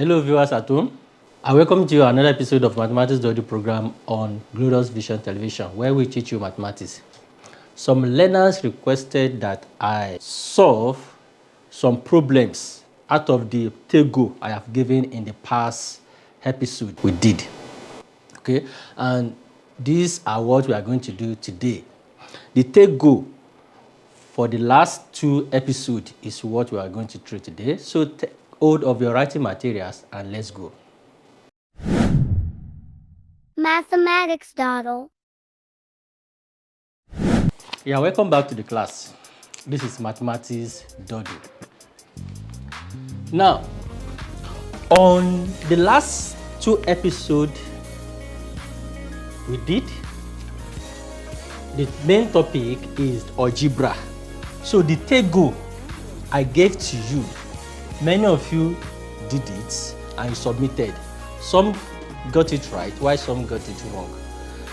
Hello viewers at home. I welcome you to another episode of Mathematics Doodle program on Glorious Vision Television, where we teach you mathematics. Some learners requested that I solve some problems out of the tego I have given in the past episode we did. Okay, and these are what we are going to do today. The tego for the last two episodes is what we are going to treat today. So take hold of your writing materials and let's go. Mathematics Doodle. Yeah, welcome back to the class. This is Mathematics Doodle. Now, on the last two episodes we did, the main topic is algebra. So the tego I gave to you, many of you did it and you submitted. Some got it right, while some got it wrong.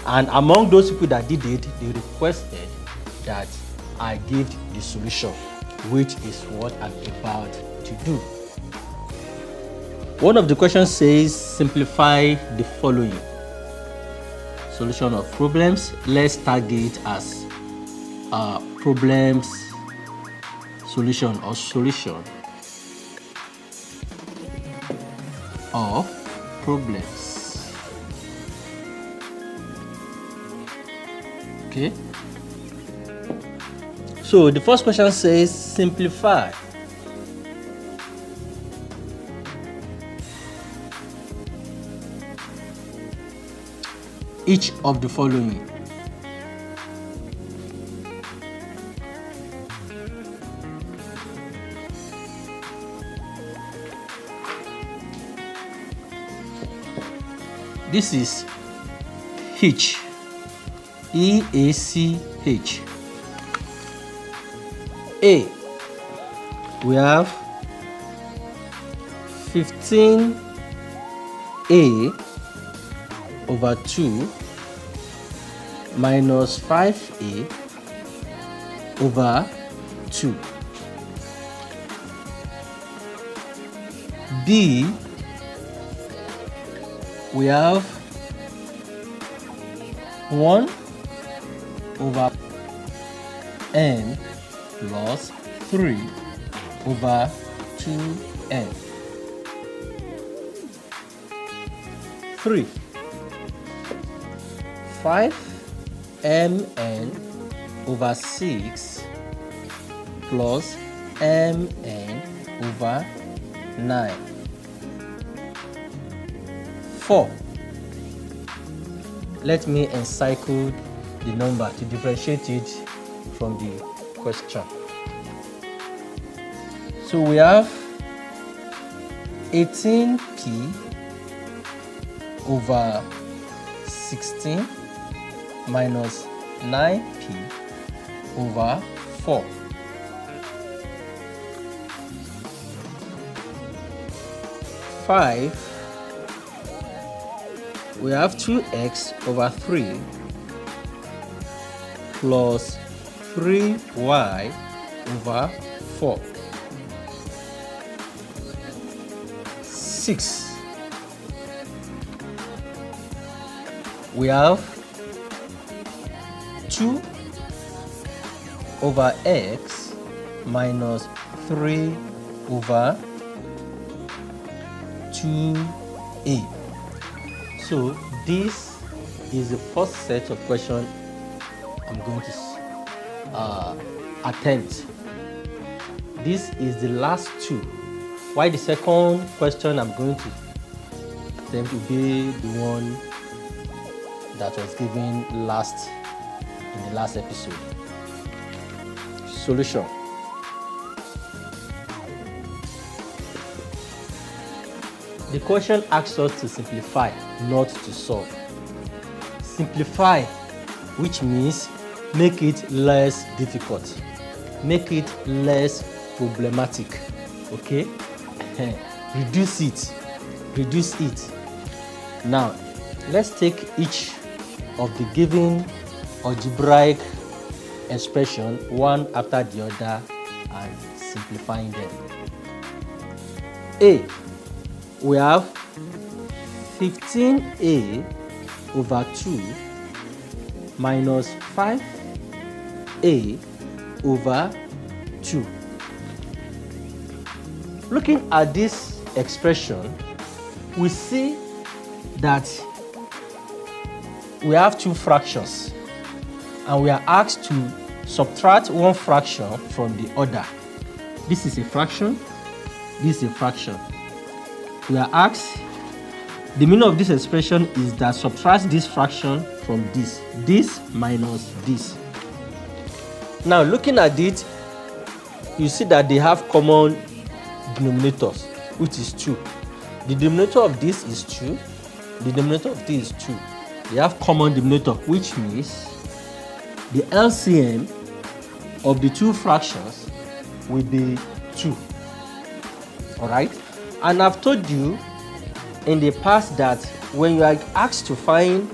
And among those people that did it, they requested that I give the solution, which is what I'm about to do. One of the questions says, simplify the following. Solution of problems. Let's target as problems solution or solution of problems. Okay. So the first question says simplify each of the following. This is H, E-A-C-H. A, we have 15A over 2 minus 5A over 2. B, we have 1 over n plus 3 over 2n. 3, 5mn over 6 plus mn over 9. 4. Let me encircle the number to differentiate it from the question. So we have 18p over 16 minus 9p over 4. 5, we have 2x over 3 plus 3y over 4. 6, we have 2 over x minus 3 over 2a. So this is the first set of questions I'm going to attempt. This is the last two. Why the second question I'm going to attempt will be the one that was given in the last episode. Solution. The question asks us to simplify, not to solve. Simplify, which means make it less difficult, make it less problematic. Okay? Reduce it. Now, let's take each of the given algebraic expression one after the other and simplifying them. A, we have 15a over 2 minus 5a over 2. Looking at this expression, we see that we have two fractions and we are asked to subtract one fraction from the other. This is a fraction, this is a fraction. We are asked, the meaning of this expression is that subtract this fraction from this minus this. Now looking at it, you see that they have common denominators, which is 2. The denominator of this is 2, the denominator of this is 2. They have common denominator, which means the LCM of the two fractions will be 2. Alright? And I've told you in the past that when you are asked to find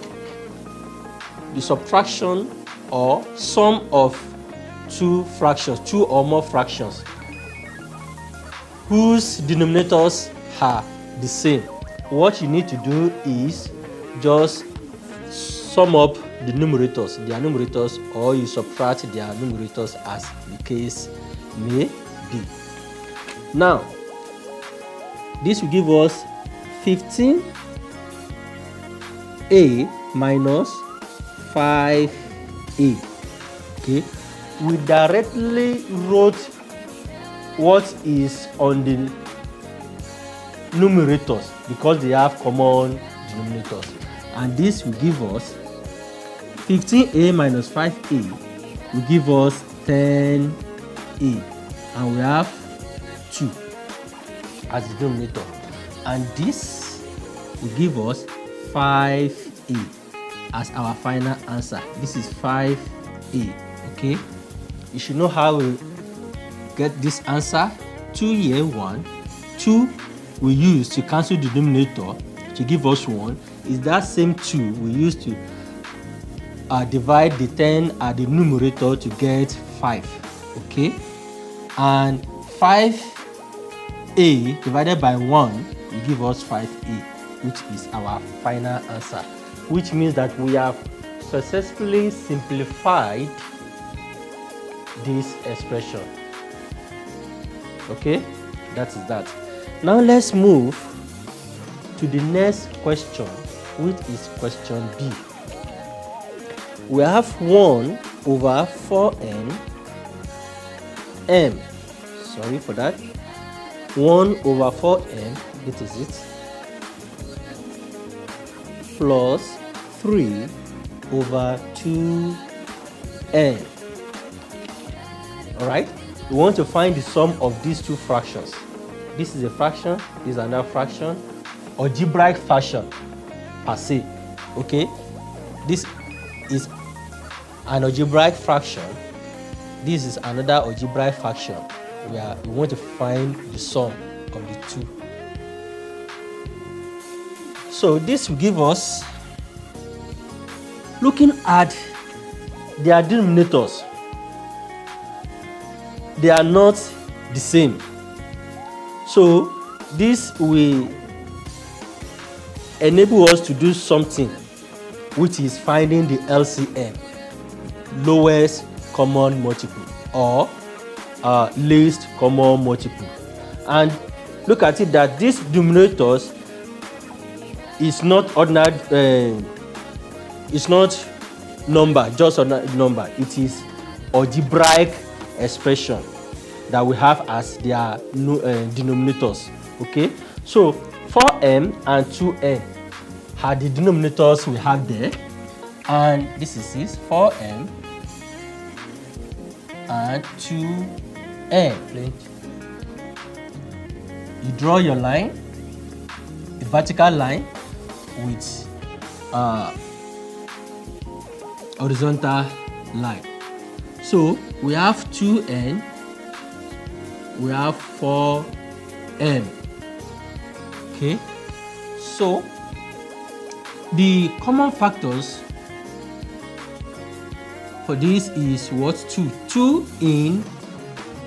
the subtraction or sum of two fractions, two or more fractions, whose denominators are the same, what you need to do is just sum up the numerators, their numerators, or you subtract their numerators as the case may be. Now, this will give us 15a minus 5a. Okay, we directly wrote what is on the numerators because they have common denominators, and this will give us 15a minus 5a will give us 10a, and we have 2 as the denominator, and this will give us 5a as our final answer. This is 5a. Okay, you should know how we get this answer. 2 here, 1, 2 we use to cancel the denominator to give us 1 is that same 2 we use to divide the 10 at the numerator to get 5. Okay, and 5a divided by 1 will give us 5a, which is our final answer, which means that we have successfully simplified this expression. Okay, that is that. Now let's move to the next question, which is question B. We have 1 over 4n m. Sorry for that. 1 over 4n, it is it, plus 3 over 2n. Alright, we want to find the sum of these two fractions. This is a fraction, this is another fraction, algebraic fraction per se. Okay, this is an algebraic fraction, this is another algebraic fraction. We want to find the sum of the two. So this will give us, looking at their denominators, they are not the same. So this will enable us to do something, which is finding the LCM, lowest common multiple, or least common multiple. And look at it that this denominators is not ordinary, it's not number, just ordinary number. It is algebraic expression that we have as their denominators. Okay, so 4m and 2n are the denominators we have there, and this is 4m and 2n. You draw your line, a vertical line with horizontal line. So we have 2n, we have 4m. Okay, so the common factors for this is what? 2. 2 in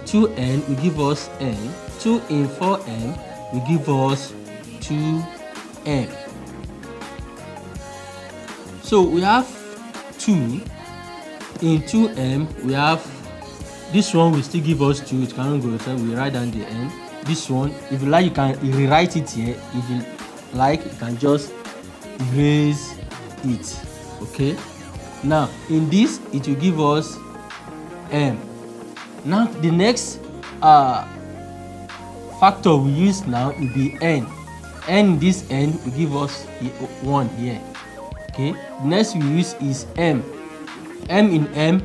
2n will give us n. 2 in 4m will give us 2m. So we have 2 in 2m. We have this one will still give us 2. It cannot go, so we write down the n. This one, if you like, you can rewrite it here. If you like, you can just erase it. Okay. Now in this, it will give us m. Now the next factor we use now will be n. N, this n will give us 1 here. Okay. The next we use is m. M in m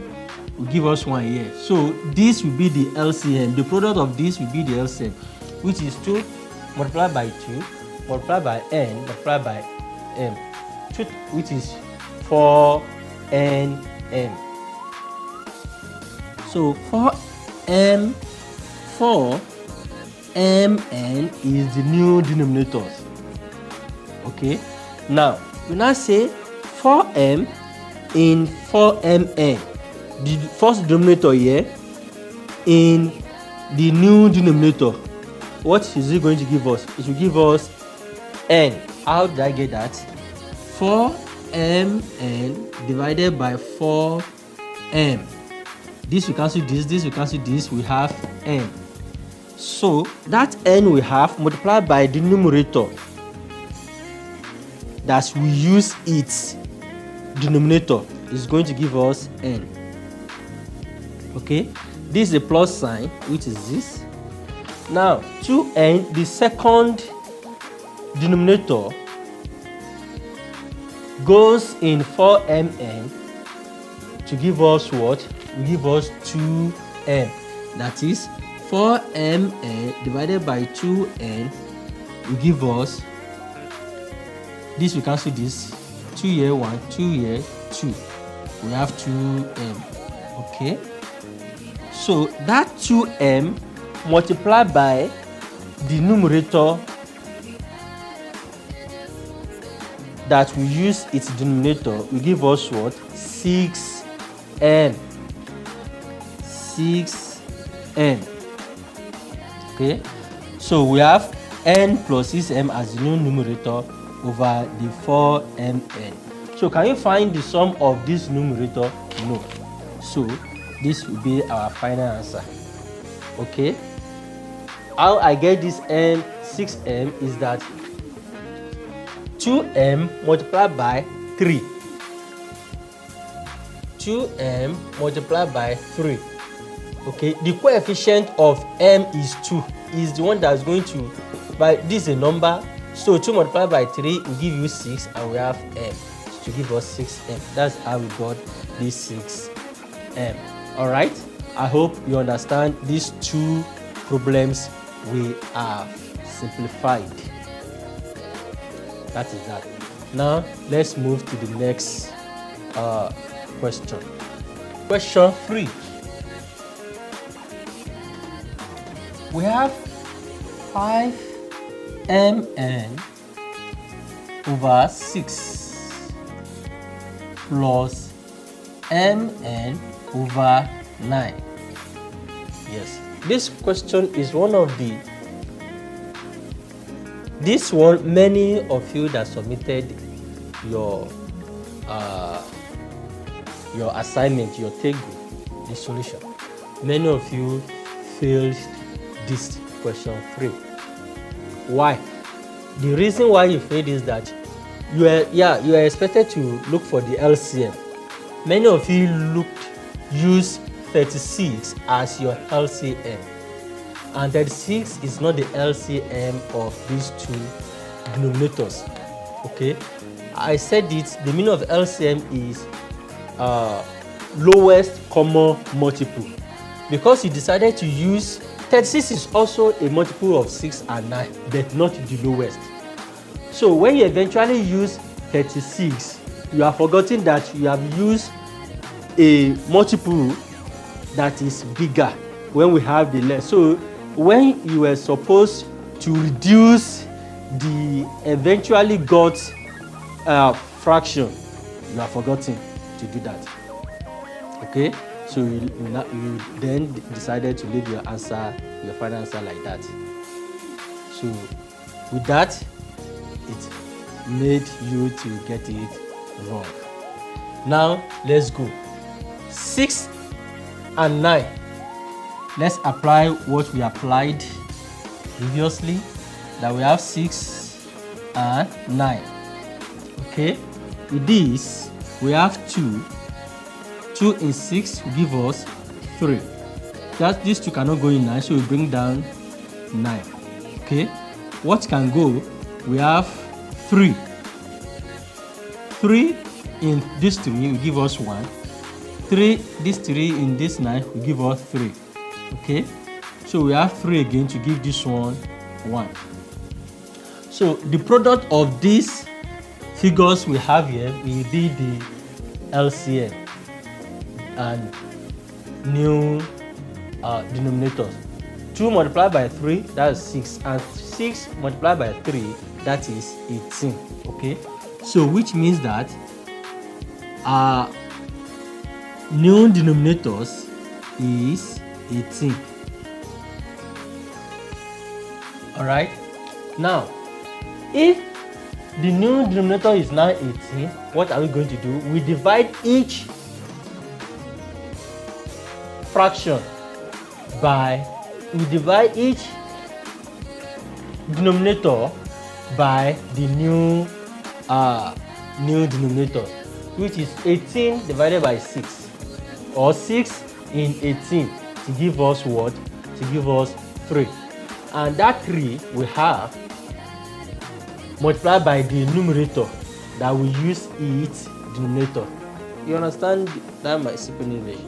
will give us 1 here. So this will be the LCM. The product of this will be the LCM, which is 2 multiplied by 2 multiplied by n multiplied by m, which is 4nm. So 4mn is the new denominators. Okay. Now we now say 4m in 4mn. The first denominator here in the new denominator, what is it going to give us? It will give us n. How did I get that? 4mn divided by 4m. This will cancel this will cancel this, we have n. So that n we have multiplied by the numerator that we use its denominator is going to give us n. Okay, this is a plus sign, which is this. Now 2n, the second denominator, goes in 4mn to give us what? Will give us 2m. That is 4mn divided by 2n will give us, this will cancel this, 2 here 1, 2 here 2. We have 2m. Okay. So that 2m multiplied by the numerator that we use its denominator will give us what? 6m. 6m. Okay. So we have n plus 6m as the new numerator over the 4mn. So can you find the sum of this numerator? No. So this will be our final answer. Okay. How I get this 6m is that 2m multiplied by 3. 2m multiplied by 3. Okay. The coefficient of m is 2. Is the one that's going to, but this is a number. So 2 multiplied by 3 will give you 6, and we have m to give us 6m. That's how we got this 6m. All right. I hope you understand these two problems we have simplified. That is that. Now let's move to the next question. Question 3. We have 5mn over 6 plus mn over 9. Yes, this question is one of the, this one many of you that submitted your assignment, your table, the solution, many of you failed this question 3. Why? The reason why you failed is that you are expected to look for the LCM. Many of you use 36 as your LCM, and 36 is not the LCM of these two denominators. Okay, I said it. The meaning of LCM is lowest common multiple, because you decided to use 36 is also a multiple of 6 and 9, but not the lowest. So when you eventually use 36, you are forgetting that you have used a multiple that is bigger when we have the less. So when you were supposed to reduce the eventually got fraction, you are forgetting to do that. Okay, so you then decided to leave your answer, your final answer, like that. So with that, it made you to get it wrong. Now let's go. 6 and 9. Let's apply what we applied previously, that we have 6 and 9. Okay, with this we have 2. 2 in 6 will give us 3. That these two cannot go in 9, so we bring down 9. Okay, what can go? We have 3. 3 in this 3 will give us 1. 3, this 3 in this 9 will give us 3. Okay, so we have 3 again to give this one 1. So the product of these figures we have here will be the LCM and new denominators. 2 multiplied by 3, that is 6, and 6 multiplied by 3, that is 18. Okay, so which means that new denominators is 18. All right, now if the new denominator is now 18, what are we going to do? We divide each fraction we divide each denominator by the new denominator, which is 18 divided by 6, or 6 in 18, to give us what? To give us 3. And that 3 we have multiplied by the numerator that we use its denominator. You understand that, my simple English?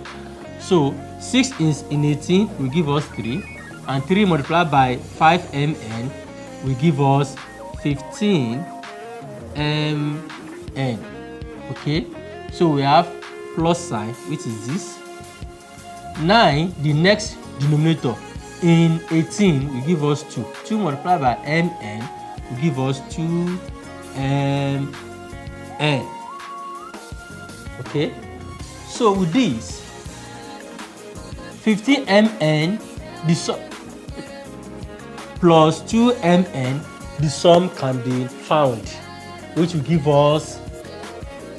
So 6 is in 18 will give us 3, and 3 multiplied by 5mn will give us 15mn. Okay, so we have plus sign, which is this. 9, the next denominator, in 18 will give us 2. 2 multiplied by mn will give us 2mn. Okay, so with this 15mn, the sum plus 2mn, the sum can be found, which will give us,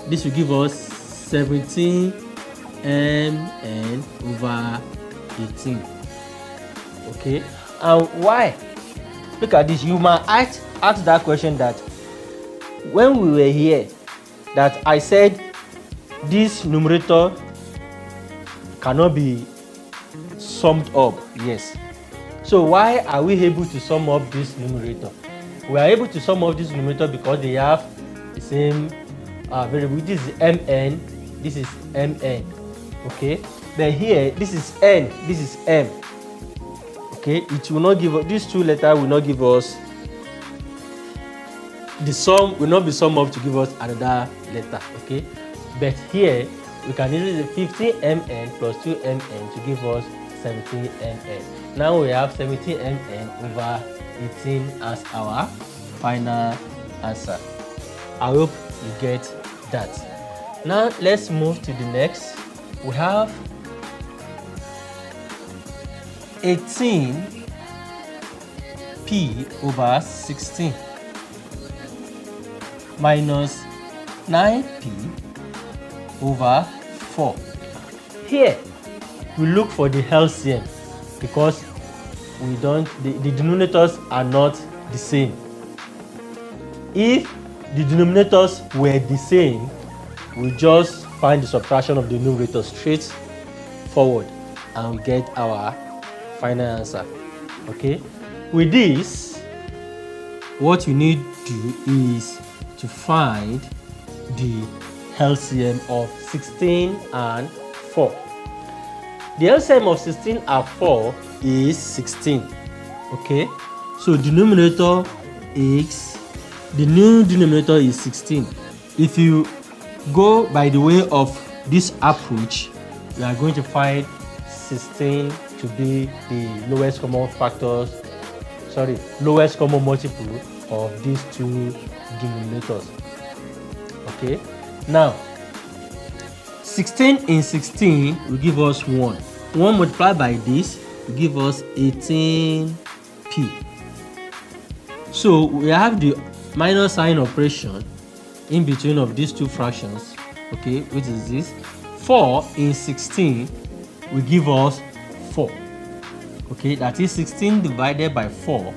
this will give us 17mn over 18. Okay, and why? Look at this. You might ask that question, that when we were here, that I said this numerator cannot be summed up. Yes. So why are we able to sum up this numerator? We are able to sum up this numerator because they have the same variable. This is mn, this is mn. Okay, but here this is n, this is m. Okay, it will not give us, these two letters will not give us, the sum will not be summed up to give us another letter. Okay, but here we can use 15mn plus 2mn to give us 17mn. Now we have 17mn over 18 as our final answer. I hope you get that. Now let's move to the next. We have 18p over 16 minus 9p over 4. Here we look for the LCM because we don't, the denominators are not the same. If the denominators were the same, we just find the subtraction of the numerator straight forward and we get our final answer. Okay, with this, what you need to do is to find the LCM of 16 and 4. The LCM of 16 and 4 is 16. Okay, so denominator is, the new denominator is 16. If you go by the way of this approach, we are going to find 16 to be the lowest common factors, lowest common multiple of these two denominators. Okay, now 16 in 16 will give us 1. 1 multiplied by this will give us 18p. So we have the minus sign operation in between of these two fractions, okay, which is this. 4 in 16 will give us 4. Okay, that is 16 divided by 4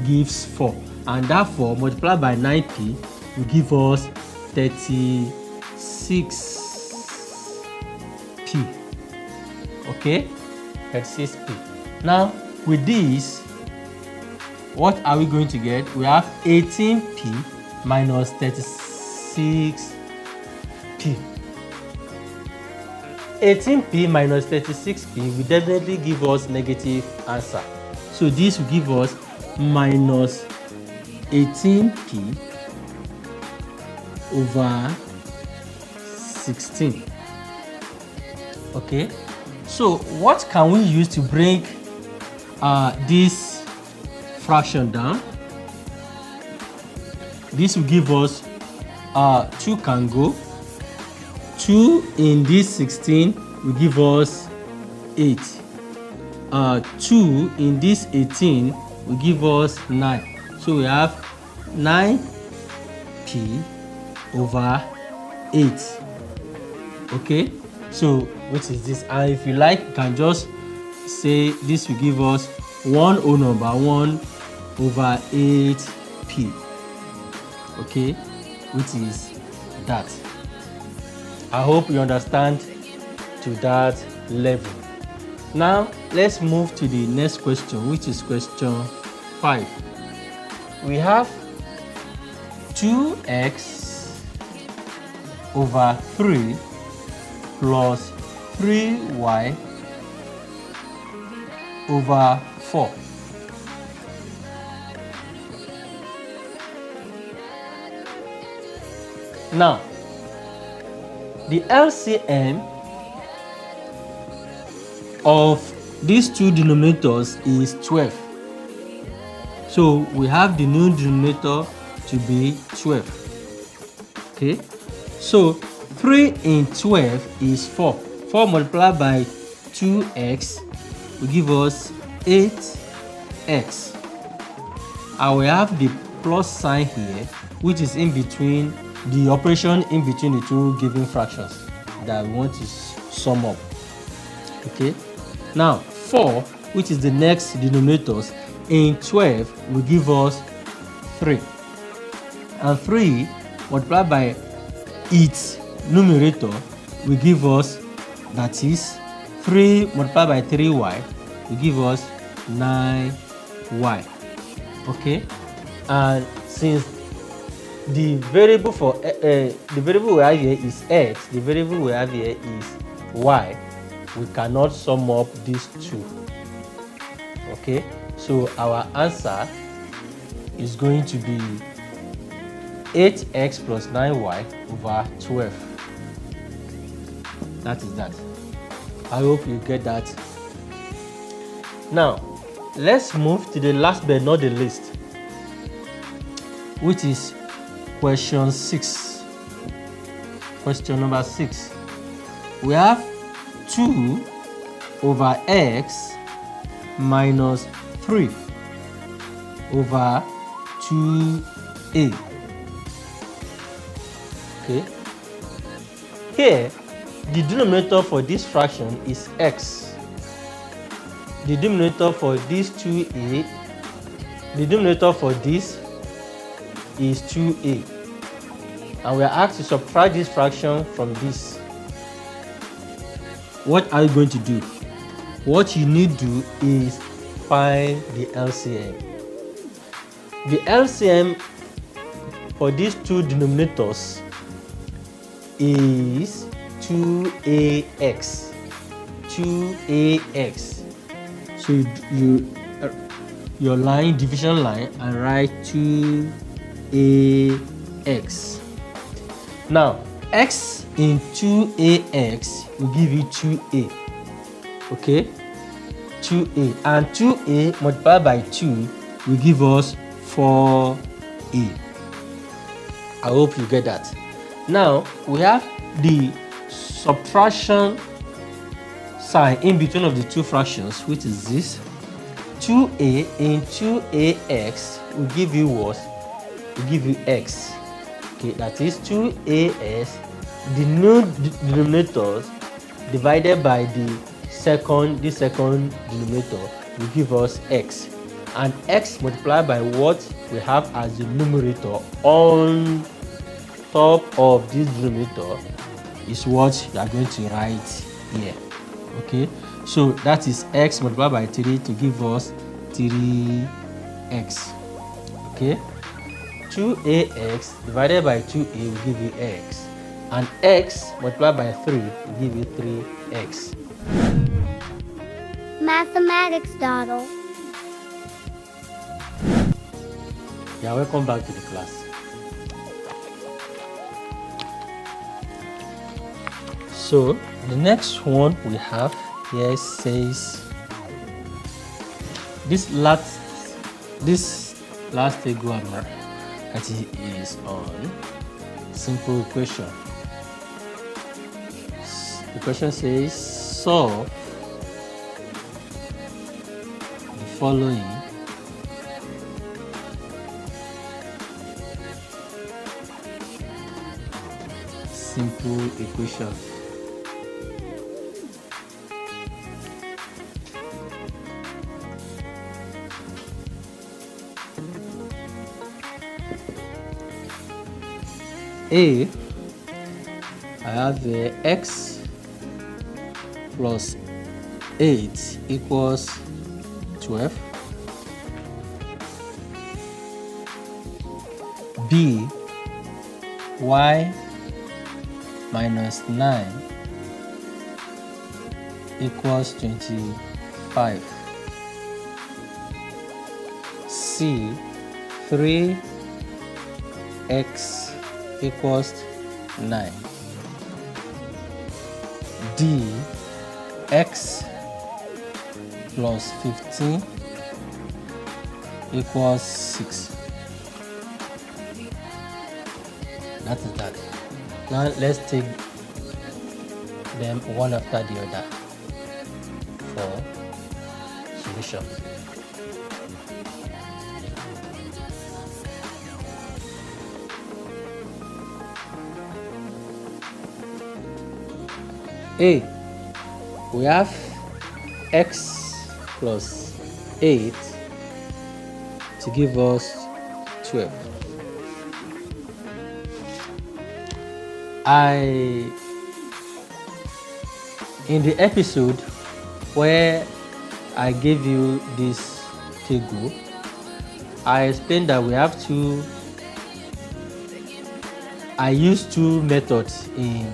gives 4. And that 4 multiplied by 9p will give us 36p. Okay, 36p. Now, with this, what are we going to get? We have 18p minus 36p. 18p minus 36p will definitely give us negative answer. So this will give us minus 18p over 16. Okay, so what can we use to bring this fraction down? This will give us 2 can go. 2 in this 16 will give us 8. 2 in this 18 will give us 9. So we have 9p over 8. Okay, so which is this? And if you like, you can just say this will give us 1 whole number 1 over 8p. Okay, which is that. I hope you understand to that level. Now let's move to the next question, which is question 5. We have 2x over 3 plus 3y over 4. Now, the LCM of these two denominators is 12. So we have the new denominator to be 12. Okay, so 3 in 12 is 4. 4 multiplied by 2x will give us 8x. And we have the plus sign here, which is in between the operation in between the two given fractions that we want to sum up. Okay, now 4, which is the next denominators, in 12 will give us 3. And 3 multiplied by its numerator will give us, that is 3 multiplied by 3y will give us 9y. Okay, and since the variable for the variable we have here is x, the variable we have here is y, we cannot sum up these two. Okay, so our answer is going to be 8x plus 9y over 12. That is that. I hope you get that. Now let's move to the last but not the least, which is question 6. Question number 6. We have 2 over x minus 3 over 2a. Okay, here the denominator for this fraction is x. The denominator for this 2a, the denominator for this is 2a, and we are asked to subtract this fraction from this. What are you going to do? What you need to do is find the LCM. The LCM for these two denominators is 2ax. 2ax. So you your line, division line, and write 2ax. Now x in 2ax will give you 2a. Okay, 2a, and 2a multiplied by 2 will give us 4a. I hope you get that. Now we have the subtraction sign in between of the two fractions, which is this. 2a in 2ax will give you what? will give you x. Okay, that is 2as, the new denominators divided by the second denominator will give us x, and x multiplied by what we have as the numerator on top of this denominator is what you are going to write here. Okay, so that is x multiplied by 3 to give us 3x. Okay, 2ax divided by 2a will give you x, and x multiplied by 3 will give you 3x. Mathematics Doodle. Yeah, welcome back to the class. So the next one we have here says this last diagram that is on simple equation. The question says solve the following simple equation. A, I have x plus 8 equals 12. B, y minus 9 equals 25. C, 3x equals 9. D, x plus 15 equals 6. That is that. Now let's take them one after the other for solution. A, we have x plus 8 to give us 12. In the episode where I gave you this table, I explained that we have I used two methods in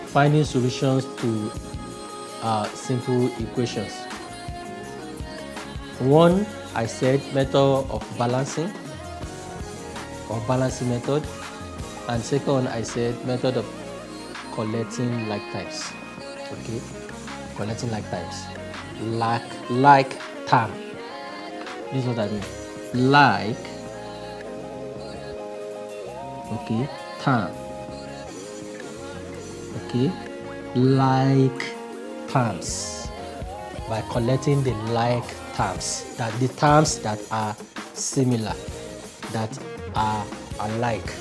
finding solutions to simple equations. One, I said method of balancing or balancing method, and second one I said method of collecting like types. Okay, collecting like types, like term. This is what I mean. Like, okay, term. Okay, like terms, by collecting the like terms, that the terms that are similar, that are alike.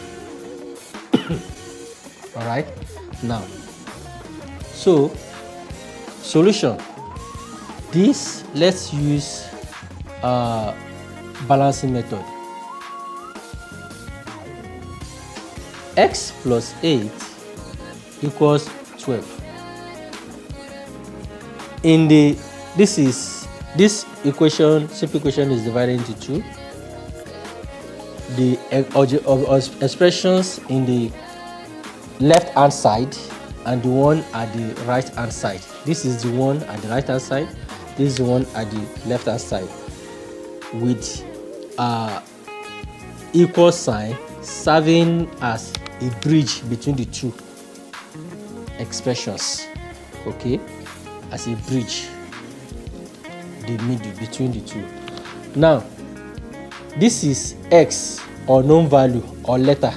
All right, now, so solution. This, let's use balancing method. X plus 8 equals 12. In this equation, simple equation is divided into two. The expressions in the left hand side and the one at the right hand side. This is the one at the right hand side. This is the one at the left hand side, with equal sign serving as a bridge between the two expressions. Okay, as a bridge, the middle between the two. Now, this is x, or known value or letter.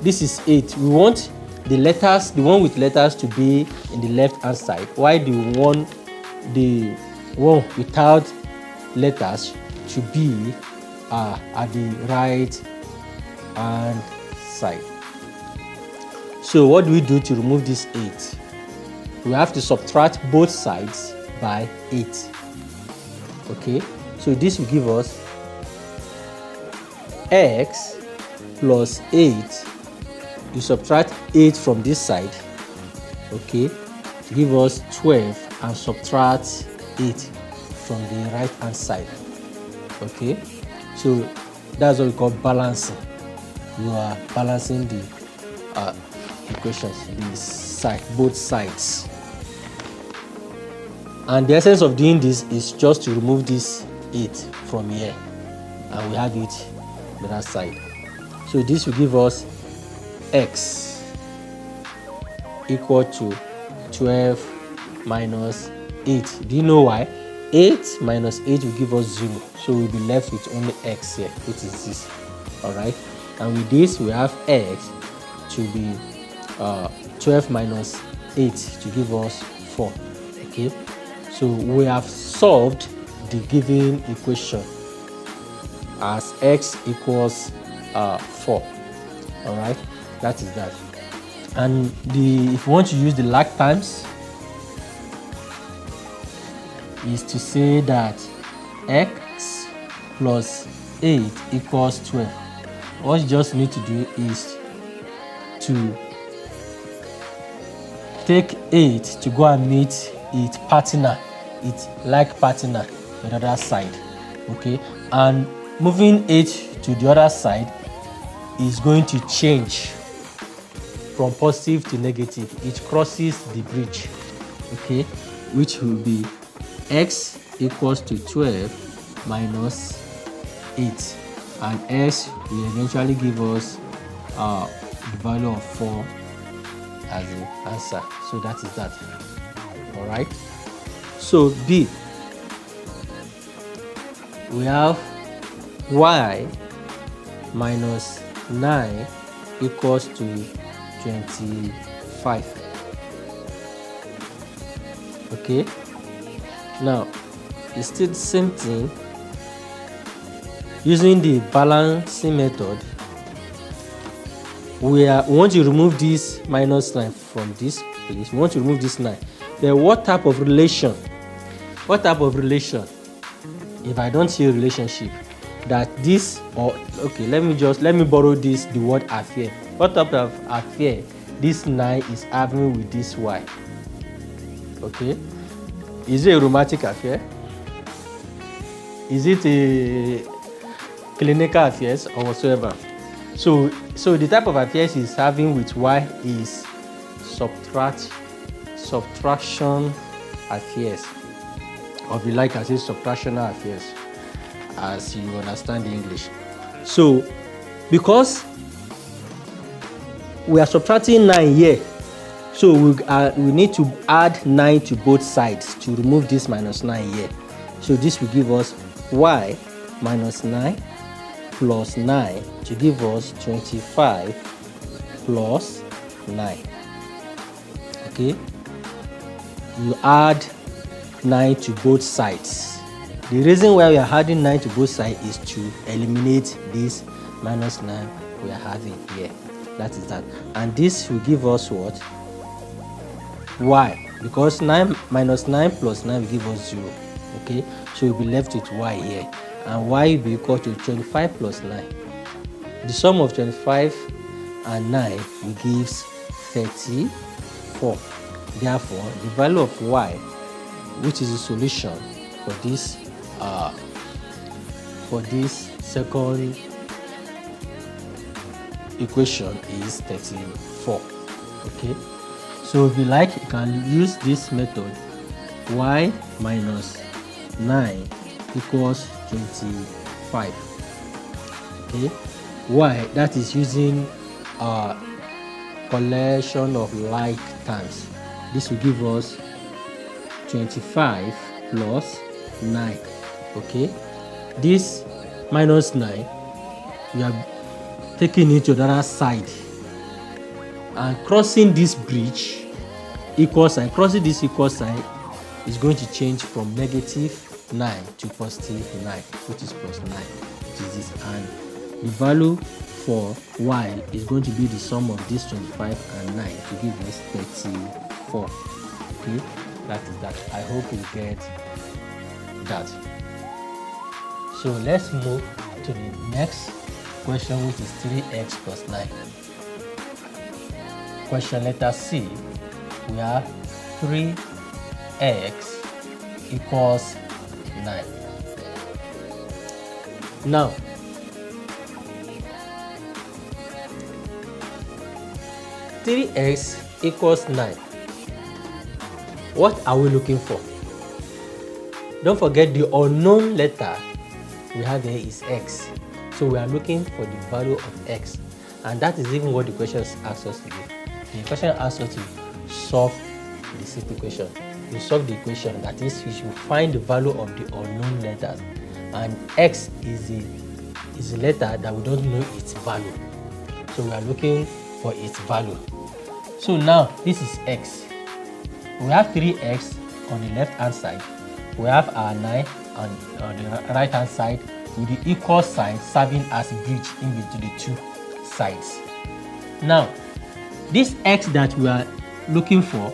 This is 8. We want the letters, the one with letters, to be in the left hand side, while the one without letters to be at the right hand side. So what do we do to remove this 8? We have to subtract both sides by 8. Okay, so this will give us x plus 8. You subtract 8 from this side, okay, to give us 12, and subtract 8 from the right hand side. Okay, so that's what we call balancing. You are balancing the equations, both sides. And the essence of doing this is just to remove this 8 from here, and we have it on the other side. So this will give us x equal to 12 minus 8. Do you know why? 8 minus 8 will give us 0. So we'll be left with only x here, which is this. Alright? And with this, we have x to be 12 minus 8 to give us 4. Okay? So we have solved the given equation as x equals 4. Alright? That is that. And if you want to use the like times, is to say that x plus 8 equals 12. What you just need to do is to take 8 to go and meet its partner, its like partner on the other side. Okay, and moving 8 to the other side is going to change from positive to negative. It crosses the bridge, okay, which will be x equals to 12 minus 8, and x will eventually give us the value of 4 as the answer. So that is that. All right. So B, we have y minus 9 equals to 25. Okay. Now, it's still the same thing. Using the balancing method, we want to remove this minus 9 from this place. We want to remove this 9. Then what type of relation? What type of relation? If I don't see a relationship, that this, or okay, let me borrow this, the word affair. What type of affair this 9 is having with this y? Okay. Is it a romantic affair? Is it a clinical affairs or whatsoever? So the type of affairs he's having with y is subtraction affairs, or if you like, I say subtractional affairs, as you understand the English. So because we are subtracting 9 here, so we need to add 9 to both sides to remove this minus 9 here. So this will give us y minus 9 plus 9 to give us 25 plus 9. Okay, you add 9 to both sides. The reason why we are adding 9 to both sides is to eliminate this minus 9 we are having here. That is that. And this will give us what? Y, because 9 minus 9 plus 9 will give us 0. Okay, so we'll be left with y here, and y will be equal to 25 plus 9. The sum of 25 and 9 will gives 34. Therefore, the value of y, which is the solution for this second equation, is 34. Okay. So if you like, you can use this method. Y minus 9 equals 25. Okay. Y, that is using a collection of like terms. This will give us 25 plus 9. Okay. This minus 9, we are taking it to the other side and crossing this bridge, equal sign. Crossing this equal sign is going to change from negative 9 to positive 9, which is plus 9, which is this. And the value for y is going to be the sum of this 25 and 9 to give us 34. Okay, that is that. I hope you get that. So let's move to the next question, which is 3x plus 9. Question letter C, we have 3x equals 9. Now, three x equals 9. What are we looking for? Don't forget the unknown letter we have here is x. So we are looking for the value of x. And that is even what the question asks us to do. The question asks us to solve the simple equation. You solve the equation, that is, you should find the value of the unknown letters. And x is a letter that we don't know its value. So we are looking for its value. So now this is x. We have 3x on the left hand side. We have our 9 on the right hand side with the equal sign serving as a bridge in between the two sides. Now, this x that we are looking for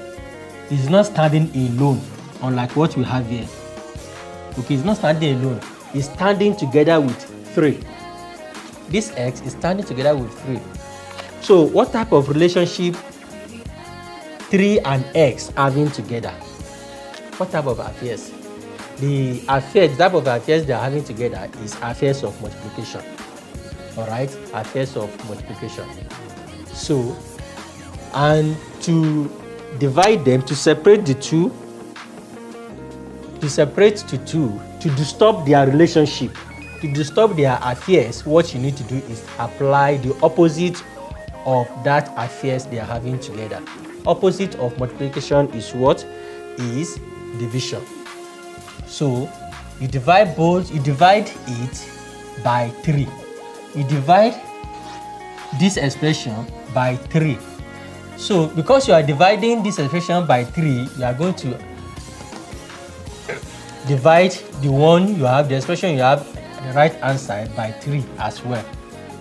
is not standing alone, unlike what we have here. Okay, it's not standing alone. It's standing together with 3. This x is standing together with 3. So what type of relationship 3 and x having together? What type of affairs? The type of affairs they are having together is affairs of multiplication. Alright, affairs of multiplication. So, and to divide them, to separate the two, to disturb their relationship, to disturb their affairs, what you need to do is apply the opposite of that affairs they are having together. Opposite of multiplication is what? Is division. So you divide it by 3. You divide this expression by 3. So because you are dividing this expression by 3, you are going to divide the one you have, the expression you have at the right hand side, by 3 as well.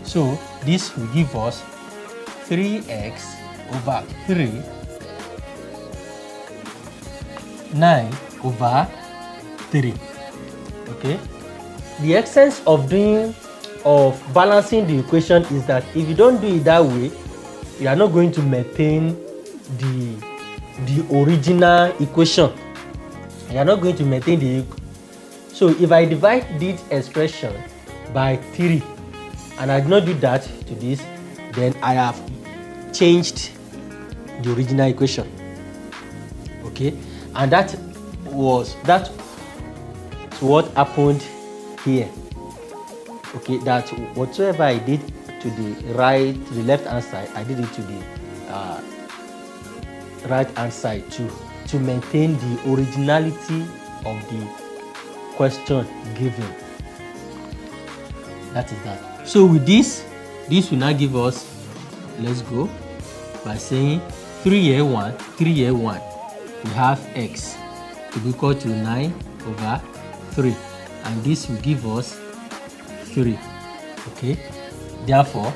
So this will give us 3x over 3, 9 over 3. Okay, the essence of balancing the equation is that if you don't do it that way, you are not going to maintain the original equation. You are not going to maintain the. So if I divide this expression by 3 and I do not do that to this, then I have changed the original equation. Okay, and that was what happened here. Okay, that whatever I did to the left hand side, I did it to the right hand side too, to maintain the originality of the question given. That is that. So with this will now give us, let's go by saying 3a1, we have x to be equal to 9 over 3, and this will give us 3. Okay, therefore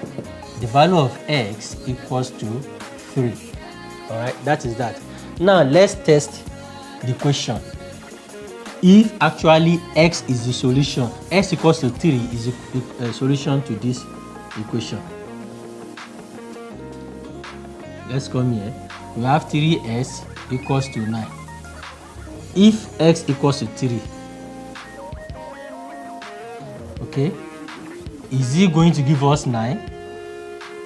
the value of x equals to 3. All right, that is that. Now let's test the question. If actually x is the solution, x equals to 3 is the solution to this equation. Let's come here. We have 3x equals to 9. If x equals to 3, okay, is it going to give us 9?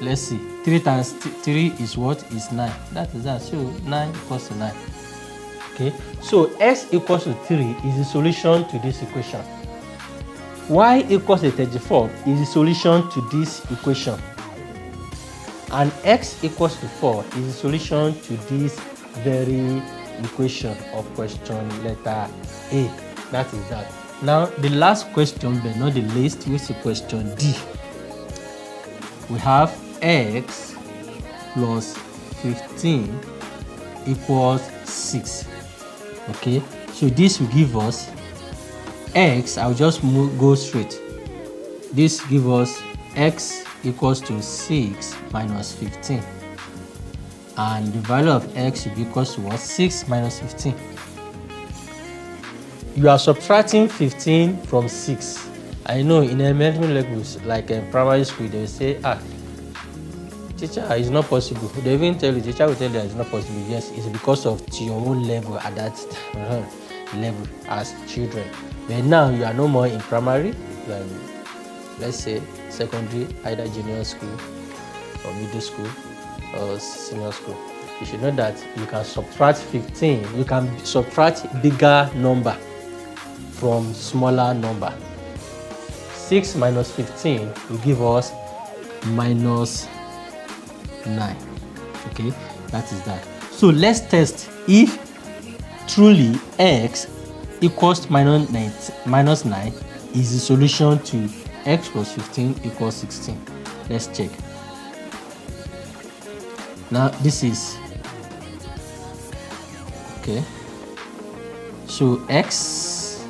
Let's see. 3 times 3 is what? Is 9. That is that. So 9 equals to 9. Okay. So x equals to 3 is the solution to this equation. Y equals to 34 is the solution to this equation. And x equals to 4 is the solution to this very equation of question letter A. That is that. Now the last question, but not the least, which is question D. We have x plus 15 equals 6. Okay, so this will give us x. I'll just go straight. This gives us x equals to 6 minus 15. And the value of x should be equals to what? 6 minus 15. You are subtracting 15 from 6. I know in elementary levels, like in primary school, they will say, teacher, it's not possible. They even tell you, teacher will tell you it's not possible. Yes, it's because of your own level at that level as children. But now you are no more in primary, than, let's say, secondary, either junior school or middle school or senior school. You should know that you can subtract 15. You can subtract bigger number from smaller number. 6 minus 15 will give us minus 9. Okay, that is that. So let's test if truly x equals to minus 9 is the solution to x plus 15 equals 16. Let's check. Now this is okay. So x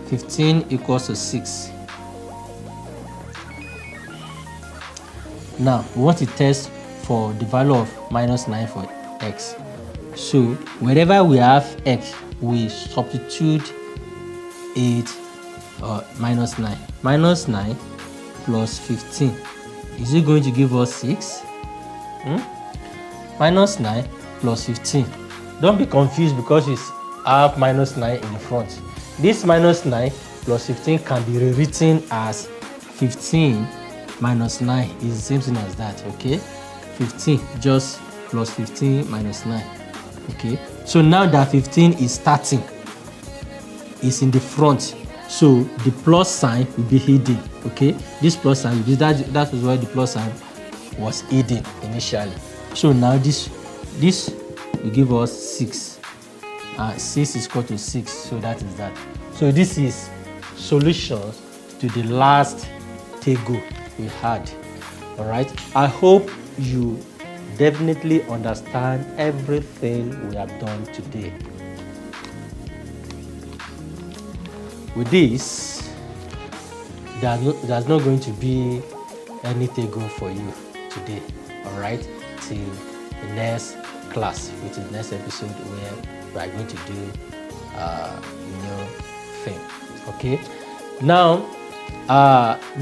15 equals to 6. Now we want to test for the value of minus 9 for x. So wherever we have x, we substitute it minus 9. Minus 9 plus 15. Is it going to give us 6? Minus 9 plus 15. Don't be confused because it's have minus 9 in the front. This minus 9 plus 15 can be rewritten as 15 minus 9 is the same thing as that, okay? 15 just plus 15 minus 9, okay? So now that 15 is starting, is in the front, so the plus sign will be hidden, okay? This plus sign, that is why the plus sign was hidden initially. So now this will give us 6. 6 is equal to 6, so that is that. So this is solutions to the last table we had. All right, I hope you definitely understand everything we have done today. With this, there's not going to be any table for you today. All right, till the next class, which is the next episode where we are going to do new thing. Okay, now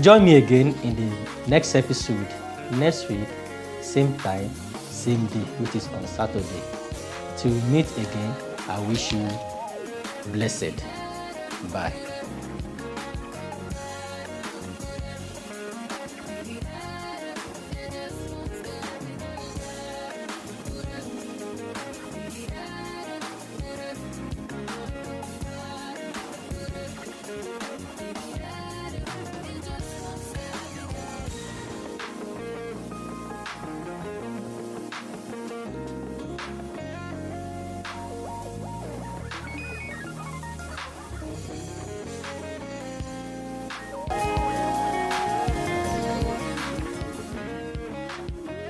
join me again in the next episode next week, same time, same day, which is on Saturday. Till we meet again, I wish you blessed. Bye.